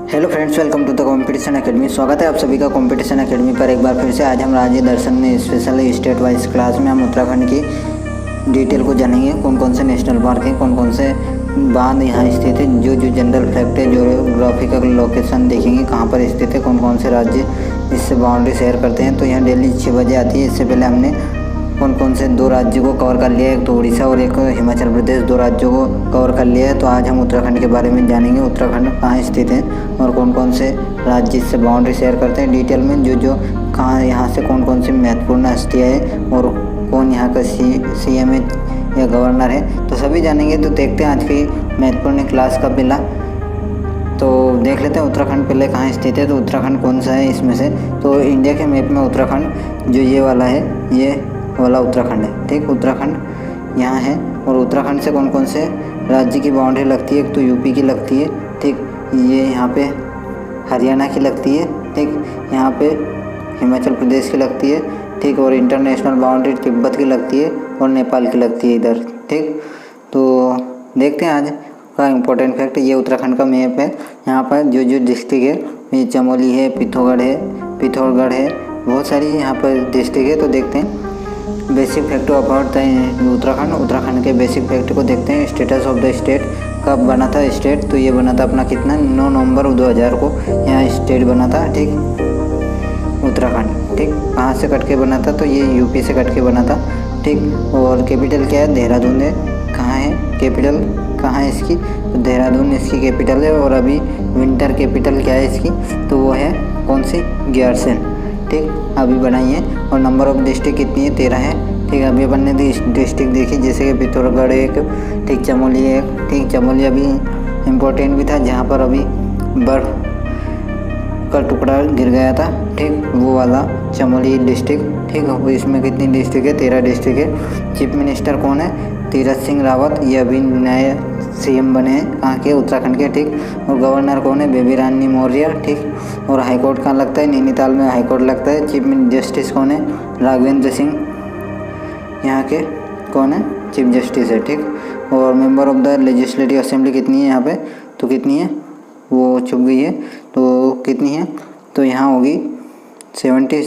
Hello friends, welcome to the competition academy. स्वागत है आप सभी का कंपटीशन एकेडमी पर एक बार फिर से। आज हम राज्य दर्शन में स्पेशल स्टेट वाइज क्लास में हम उत्तराखंड की डिटेल को जानेंगे। कौन कौन से नेशनल पार्क हैं, कौन कौन से बांध यहाँ स्थित है, जो जनरल फैक्ट है, ज्योग्राफिकल लोकेशन देखेंगे कहाँ पर स्थित है, कौन कौन से राज्य इससे बाउंड्री शेयर करते हैं। तो यहाँ डेली 6 बजे आती है। इससे पहले हमने कौन कौन से 2 राज्यों को कवर कर लिया है, एक तो उड़ीसा और एक हिमाचल प्रदेश, 2 राज्यों को कवर कर लिया है। तो आज हम उत्तराखंड के बारे में जानेंगे, उत्तराखंड कहाँ स्थित है और कौन कौन से राज्य इससे बाउंड्री शेयर करते हैं डिटेल में, जो कहाँ यहाँ से कौन कौन सी महत्वपूर्ण हस्तियाँ है और कौन यहाँ का CM है या गवर्नर है, तो सभी जानेंगे। तो देखते हैं आज की महत्वपूर्ण क्लास का पहला। तो देख लेते हैं उत्तराखंड पहले कहाँ स्थित है। तो उत्तराखंड कौन सा है इसमें से, तो इंडिया के मैप में उत्तराखंड जो ये वाला है, ये वाला उत्तराखंड है। ठीक, उत्तराखंड यहाँ है। और उत्तराखंड से कौन कौन से राज्य की बाउंड्री लगती है, एक तो यूपी की लगती है। ठीक, ये यहाँ पे हरियाणा की लगती है। ठीक, यहाँ पे हिमाचल प्रदेश की लगती है। ठीक, और इंटरनेशनल बाउंड्री तिब्बत की लगती है और नेपाल की लगती है इधर। ठीक, तो देखते हैं आज का इम्पोर्टेंट फैक्ट। ये उत्तराखंड का मैप है। यहाँ पर जो डिस्ट्रिक्ट है, ये चमोली है, पिथौरागढ़ है, बहुत सारी यहाँ पर डिस्ट्रिक्ट है। तो देखते हैं बेसिक फैक्ट अबाउट उत्तराखंड के बेसिक फैक्ट को देखते हैं। स्टेटस ऑफ द स्टेट, कब बना था स्टेट, तो ये बना था अपना कितना 9 नवंबर 2000 को यहाँ स्टेट बना था। ठीक, उत्तराखंड। ठीक, कहाँ से कट के बना था, तो ये यूपी से कट के बना था। ठीक, और कैपिटल क्या है, देहरादून है। कहाँ है कैपिटल, कहाँ है इसकी, तो देहरादून इसकी कैपिटल है। और अभी विंटर कैपिटल क्या है इसकी, तो वो है कौन सी, ग्यारसेन। ठीक, अभी बनाई है। और नंबर ऑफ डिस्ट्रिक्ट कितनी है, 13 है। ठीक, अभी अपन ने डिस्ट्रिक्ट देखी, जैसे कि पिथौरागढ़ एक, ठीक, चमोली एक। ठीक, चमोली अभी इम्पोर्टेंट भी था, जहाँ पर अभी बर्फ़ का टुकड़ा गिर गया था। ठीक, वो वाला चमोली डिस्ट्रिक्ट। ठीक, इसमें कितनी डिस्ट्रिक्ट है, 13 डिस्ट्रिक्ट है। चीफ मिनिस्टर कौन है, तीरथ सिंह रावत, ये अभी नए CM बने हैं कहाँ के, उत्तराखंड के। ठीक, और गवर्नर कौन है, बेबी रानी मौर्य। ठीक, और हाईकोर्ट कहाँ लगता है, नैनीताल में हाईकोर्ट लगता है। चीफ जस्टिस कौन है, राघवेंद्र सिंह, यहाँ के कौन है, चीफ जस्टिस है। ठीक, और member of the legislative assembly कितनी है यहाँ पे, तो कितनी है, वो छुप गई है, तो कितनी है, तो यहाँ होगी 70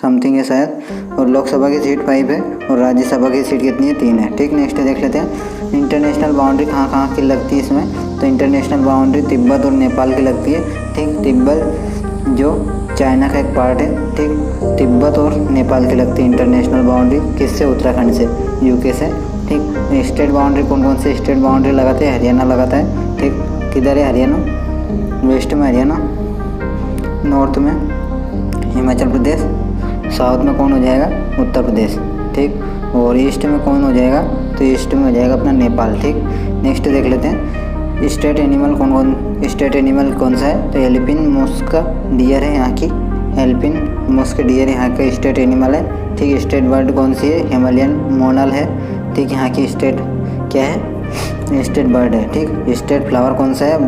समथिंग है शायद। और लोकसभा की सीट 5 है और राज्यसभा की सीट कितनी है, 3 है। ठीक, नेक्स्ट देख लेते हैं इंटरनेशनल बाउंड्री कहाँ कहाँ की लगती है इसमें। तो इंटरनेशनल बाउंड्री तिब्बत और नेपाल की लगती है। ठीक, तिब्बत जो चाइना का एक पार्ट है। ठीक, तिब्बत और नेपाल की लगती है इंटरनेशनल बाउंड्री, किससे, उत्तराखंड से, यूके से। ठीक, स्टेट बाउंड्री कौन कौन से स्टेट बाउंड्री लगाते हैं, हरियाणा लगाता है। ठीक, किधर है हरियाणा, वेस्ट में हरियाणा, नॉर्थ में हिमाचल प्रदेश, साउथ में कौन हो जाएगा, उत्तर प्रदेश। ठीक, और ईस्ट में कौन हो जाएगा, तो ईस्ट में हो जाएगा अपना नेपाल। ठीक, नेक्स्ट देख लेते हैं स्टेट एनिमल स्टेट एनिमल कौन सा है, तो एल्पिन मस्क डियर है यहाँ की, एल्पिन मस्क डियर यहाँ का स्टेट एनिमल है। ठीक, स्टेट बर्ड कौन सी है, हिमालयन मोनल है। ठीक, यहाँ की स्टेट क्या है, स्टेट बर्ड है। ठीक, स्टेट फ्लावर कौन सा है,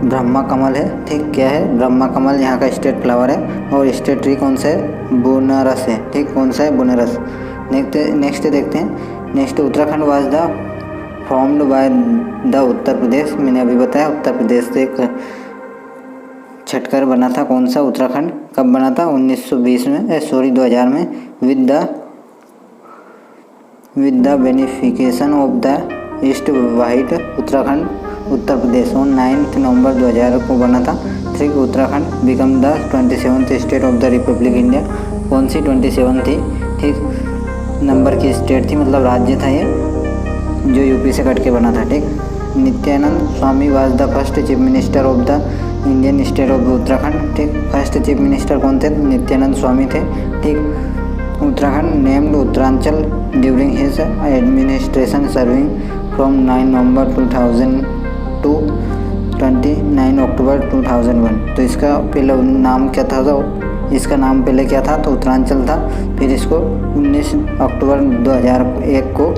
ब्रह्मा कमल है। ठीक, क्या है, ब्रह्मा कमल यहाँ का स्टेट फ्लावर है। और स्टेट ट्री कौन सा है, बुनरस है। ठीक, कौन सा है, बुनरस। नेक्स्ट देखते हैं, next Uttarakhand was the formed by the Uttar Pradesh. मैंने अभी बताया उत्तर प्रदेश से एक छटकर बना था। कौन सा, उत्तराखंड कब बना था, 1920 में, 2000 में, with the beneficiation of the east white Uttarakhand Uttar Pradesh on 9 November 2000 को बना था। ठीक, Uttarakhand become the 27th state of the Republic India. कौन सी, 27 थी। ठीक, नंबर की स्टेट थी, मतलब राज्य था ये, जो यूपी से कट के बना था। ठीक, Nityanand Swami was the first chief minister of the Indian state of Uttarakhand. ठीक, फर्स्ट चीफ मिनिस्टर कौन थे, नित्यानंद स्वामी थे। ठीक, Uttarakhand named Uttaranchal during his administration serving from 9 November 2000 to 29 October 2001। तो इसका पहले नाम क्या था, तो इसका नाम पहले क्या था, तो उत्तरांचल था। फिर इसको 19 अक्टूबर 2001 को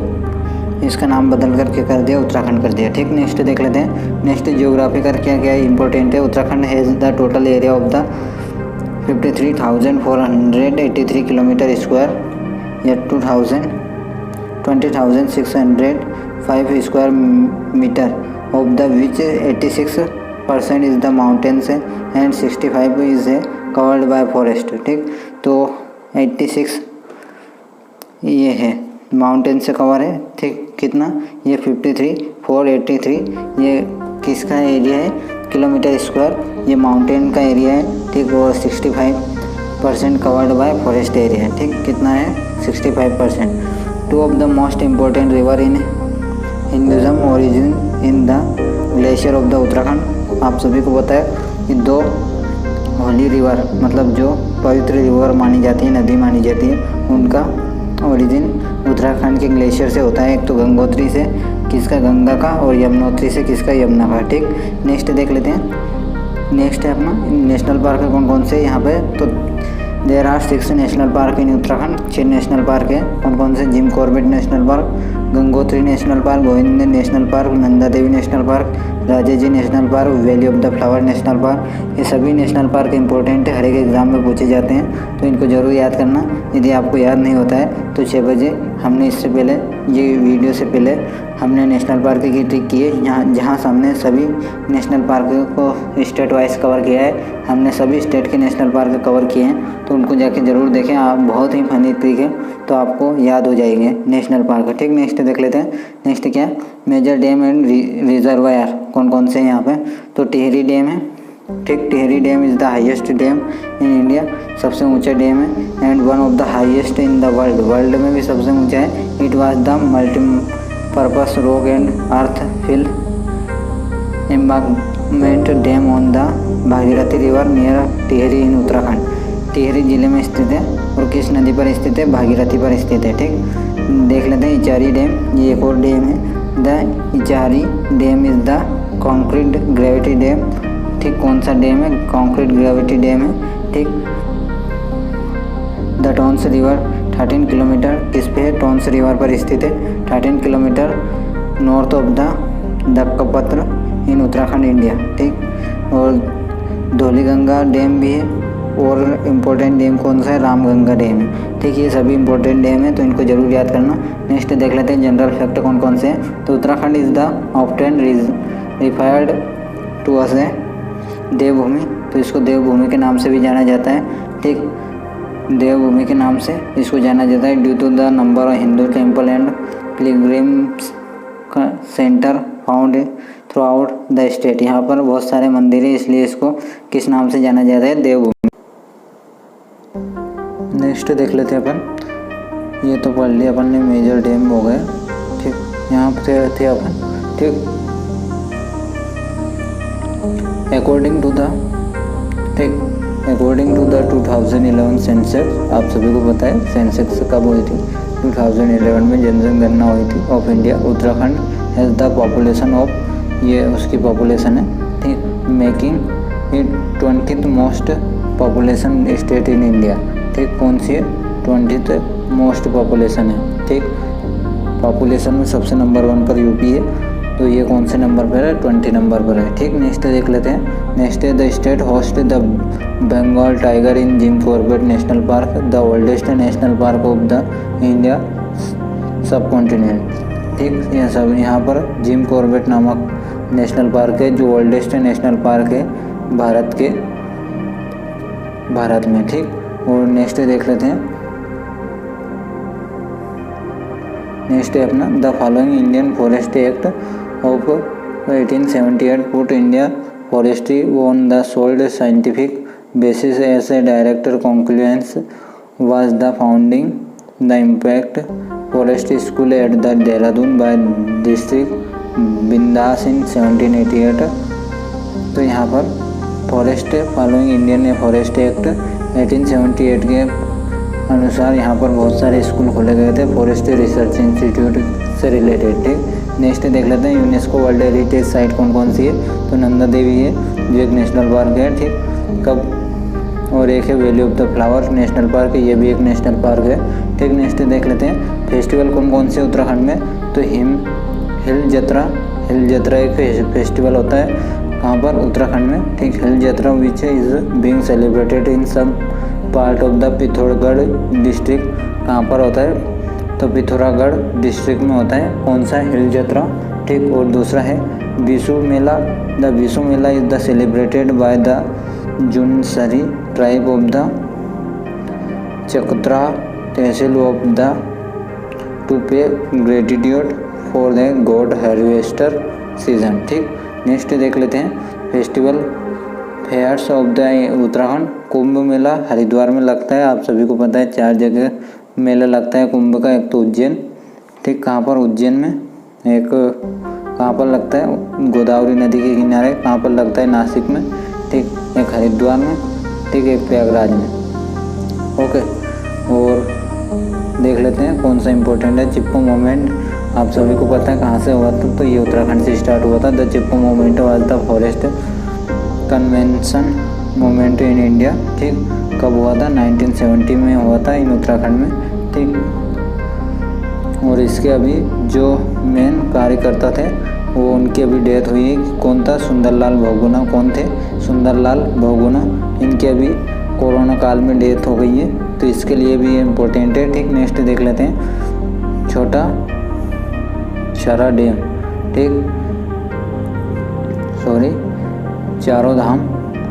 इसका नाम बदल करके कर दिया, उत्तराखंड कर दिया। ठीक, नेक्स्ट देख लेते हैं। नेक्स्ट जियोग्राफी का क्या क्या इंपॉर्टेंट है। Uttarakhand has the total area of the 53,483 kilometre square या 20,605 square metre, of the which 86 65% is the mountains है एंड 65 इज़ है कवर्ड बाय फॉरेस्ट। ठीक, तो 86 ये है माउंटेन से कवर है। ठीक, कितना ये 53 483 ये किसका एरिया है किलोमीटर स्क्वायर, ये माउंटेन का एरिया है। ठीक, और 65% कवर्ड बाय फॉरेस्ट एरिया है। ठीक, कितना है 65%। Two of the most important river in Hinduism origin in the glacier of the Uttarakhand. आप सभी को पता है कि दो होली रिवर मतलब जो पवित्र रिवर मानी जाती है, नदी मानी जाती है, उनका ओरिजिन उत्तराखंड के ग्लेशियर से होता है। एक तो गंगोत्री से किसका गंगा का, और यमुनोत्री से किसका यमुना का। ठीक, नेक्स्ट देख लेते हैं। नेक्स्ट है अपना नेशनल पार्क है कौन कौन से यहाँ पे, तो there are 6 national park in Uttarakhand. 6 national park है कौन कौन से, Jim Corbett national park, Gangotri national park, Govind national park, Nanda Devi national park, Rajaji national park, valley of the flower national park. ये सभी नेशनल पार्क इंपॉर्टेंट है, हर एक एग्जाम में पूछे जाते हैं, तो इनको ज़रूर याद करना। यदि आपको याद नहीं होता है तो 6 बजे हमने इससे पहले ये वीडियो से पहले हमने नेशनल पार्क की ट्रिक की है, जहाँ सामने सभी नेशनल पार्क को स्टेट वाइज कवर किया है। हमने सभी स्टेट के नेशनल पार्क कवर किए हैं, तो उनको जाके ज़रूर देखें आप, बहुत ही फनी ट्रिक है, तो आपको याद हो जाएंगे नेशनल पार्क। ठीक, नेक्स्ट देख लेते हैं। नेक्स्ट क्या, मेजर डैम एंड रिजर्वायर कौन कौन से हैं यहाँ पे, तो टिहरी डैम है। ठीक, Tehri dam is the highest dam in India, सबसे ऊंचा डैम है, and one of the highest in the world, world में भी सबसे ऊंचा है। It was the multipurpose rock and earth fill embankment dam on the Bhagirathi river near Tehri in Uttarakhand. Tehri जिले में स्थित है और किस नदी पर स्थित है, भागीरथी पर स्थित है। ठीक, देख लेते हैं इचारी डैम, ये एक और डैम है। The Ichari dam is the concrete gravity dam. ठीक, कौन सा डैम है, कॉन्क्रीट ग्रेविटी डैम है। ठीक, द टोंस रिवर 13 किलोमीटर किस पे है, टोंस रिवर पर स्थित है, 13 kilometre north of the Dakpathar in Uttarakhand India. ठीक, और धौलीगंगा डैम भी है, और इम्पोर्टेंट डैम कौन सा है, रामगंगा डैम है। ठीक, ये सभी इंपॉर्टेंट डैम है, तो इनको जरूर याद करना। नेक्स्ट देख लेते हैं जनरल फैक्ट कौन कौन से हैं, तो Uttarakhand is the often referred to us है देवभूमि, तो इसको देवभूमि के नाम से भी जाना जाता है। ठीक, देवभूमि के नाम से इसको जाना जाता है due to the number of Hindu temple and pilgrims centre found throughout the state. यहाँ पर बहुत सारे मंदिर हैं, इसलिए इसको किस नाम से जाना जाता है, देवभूमि। नेक्स्ट देख लेते हैं अपन, ये तो पढ़ लिया अपन ने, मेजर डैम हो गए। ठीक, यहाँ पे थे अपन। ठीक, अकॉर्डिंग टू द 2011 सेंसेक्स, आप सभी को पता है सेंसेक्स कब हुई थी, 2011 में जनगणना हुई थी of India. Uttarakhand has the population of, ये उसकी पॉपुलेशन है। ठीक, making it 20th most population state in India. ठीक, कौन सी है, 20th मोस्ट पॉपुलेशन है। ठीक, पॉपुलेशन में सबसे नंबर 1 पर यूपी है, तो ये कौन से नंबर पर है, 20 नंबर पर है। ठीक, नेक्स्ट देख लेते हैं। नेक्स्ट है the state host the Bengal tiger in Jim Corbett national park, the oldest national park of the India subcontinent. ठीक, यह सब यहाँ पर जिम कॉर्बेट नामक नेशनल पार्क है, जो ओल्डेस्ट नेशनल पार्क है भारत में। ठीक, और नेक्स्ट देख लेते हैं। नेक्स्ट है अपना the following Indian forest act of 1878 put India forestry on the sold scientific basis as a director confluence was the founding the impact forest school at the Dehradun by district बिंदास in 1788। तो यहाँ पर forest following Indian forest act 1878 के अनुसार यहाँ पर बहुत सारे स्कूल खोले गए थे फॉरेस्ट रिसर्च इंस्टीट्यूट से रिलेटेड। ठीक, नेक्स्ट देख लेते हैं यूनेस्को वर्ल्ड हेरिटेज साइट कौन कौन सी है, तो नंदा देवी है जो एक नेशनल पार्क है। ठीक, कब, और एक है valley of the flower national park है, ये भी एक नेशनल पार्क है। ठीक, नेक्स्ट देख लेते हैं फेस्टिवल कौन कौन से उत्तराखंड में, तो हिल जत्रा एक फेस्टिवल होता है कहाँ पर, उत्तराखंड में। ठीक, hill Jatra which is being celebrated in some part of the Pithoragarh district. कहाँ पर होता है, तो पिथौरागढ़ डिस्ट्रिक्ट में होता है। कौन सा, हिल जत्रा। ठीक, और दूसरा है Vishu Mela. The Vishu Mela is the celebrated by the Jaunsari tribe of the Chakrata tehsil of the to pay gratitude for the god harvester season. ठीक, नेक्स्ट देख लेते हैं festival fairs of the Uttarakhand. Kumbh Mela Haridwar में लगता है, आप सभी को पता है 4 जगह मेला लगता है कुंभ का। एक तो उज्जैन, ठीक, कहाँ पर, उज्जैन में। एक कहाँ पर लगता है, गोदावरी नदी के किनारे। कहाँ पर लगता है, नासिक में। ठीक, एक हरिद्वार में, ठीक, एक प्रयागराज में। ओके, और देख लेते हैं कौन सा इम्पोर्टेंट है। चिपको मूवमेंट आप सभी को पता है कहाँ से हुआ था, तो ये उत्तराखंड से स्टार्ट हुआ था। The Chipko movement was the forest convention movement in India. ठीक, कब हुआ था, 1970 में हुआ था इन उत्तराखंड में। ठीक, और इसके अभी जो मेन कार्यकर्ता थे वो उनकी अभी डेथ हुई है। कौन था, सुंदरलाल बहुगुणा। कौन थे, सुंदरलाल बहुगुणा। इनकी अभी कोरोना काल में डेथ हो गई है, तो इसके लिए भी ये इम्पोर्टेंट है। ठीक, नेक्स्ट देख लेते हैं छोटा छरा डैम। ठीक, सॉरी, चारों धाम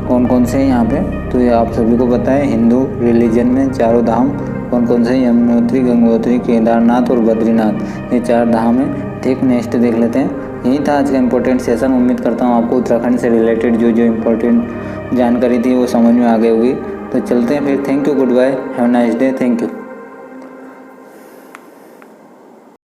कौन कौन से हैं यहाँ पे, तो ये आप सभी को पता है हिंदू रिलीजन में चारों धाम कौन कौन से, यमुनोत्री, गंगोत्री, केदारनाथ और बद्रीनाथ, ये 4 धाम हैं। ठीक, नेक्स्ट देख लेते हैं। यही था आज का इम्पोर्टेंट सेशन। उम्मीद करता हूँ आपको उत्तराखंड से रिलेटेड जो जो इम्पोर्टेंट जानकारी थी वो समझ में आ गई होगी। तो चलते हैं फिर। Thank you, goodbye, have a nice day, thank you.